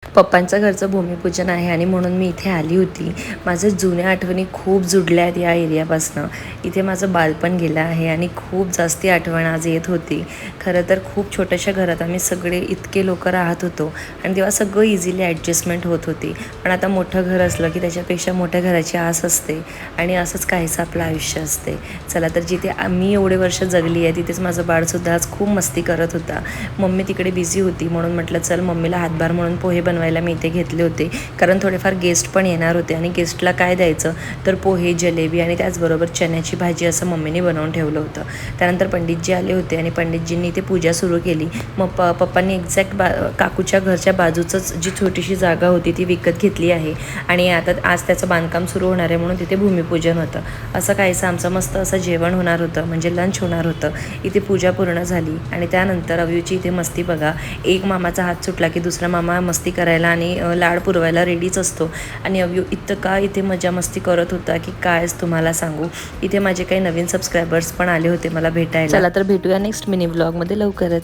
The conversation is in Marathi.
पप्पांचं घरचं भूमिपूजन आहे आणि म्हणून मी इथे आली होती. माझ्या जुन्या आठवणी खूप जुडल्या आहेत या एरियापासनं. इथे माझं बालपण गेलं आहे आणि खूप जास्ती आठवण आज येत होती. खरं तर खूप छोट्याशा घरात आम्ही सगळे इतके लोक राहत होतो आणि तेव्हा सगळं इझिली ॲडजस्टमेंट होत होती. पण आता मोठं घर असलं की त्याच्यापेक्षा मोठ्या घराची आस असते आणि असंच काहीसं आपलं आयुष्य असते. चला तर जिथे मी एवढे वर्ष जगली आहे तिथेच माझं बाळसुद्धा आज खूप मस्ती करत होता. मम्मी तिकडे बिझी होती म्हणून म्हटलं चल मम्मीला हातभार म्हणून पोहे बनवायला मी इथे घेतले होते. कारण थोडेफार गेस्ट पण येणार होते आणि गेस्टला काय द्यायचं तर पोहे, जलेबी आणि त्याचबरोबर चण्याची भाजी असं मम्मीने बनवून ठेवलं होतं. त्यानंतर पंडितजी आले होते आणि पंडितजींनी इथे पूजा सुरू केली. मग पप्पांनी एक्झॅक्ट काकूच्या घरच्या बाजूचंच जी छोटीशी जागा होती ती विकत घेतली आहे आणि आता आज त्याचं बांधकाम सुरू होणार आहे म्हणून तिथे भूमिपूजन होतं. असं काहीसं आमचं मस्त असं जेवण होणार होतं, म्हणजे लंच होणार होतं. इथे पूजा पूर्ण झाली आणि त्यानंतर अव्यूची इथे मस्ती बघा. एक मामाचा हात सुटला की दुसरा मामा मस्ती करायला आणि लाड पुरवायला रेडीच असतो आणि अव्यू इतका इथे मजा मस्ती करत होता की कायच तुम्हाला सांगू. इथे माझे काही नवीन सबस्क्रायबर्स पण आले होते मला भेटायला. चला तर भेटूया नेक्स्ट मिनी व्लॉगमध्ये लवकरच.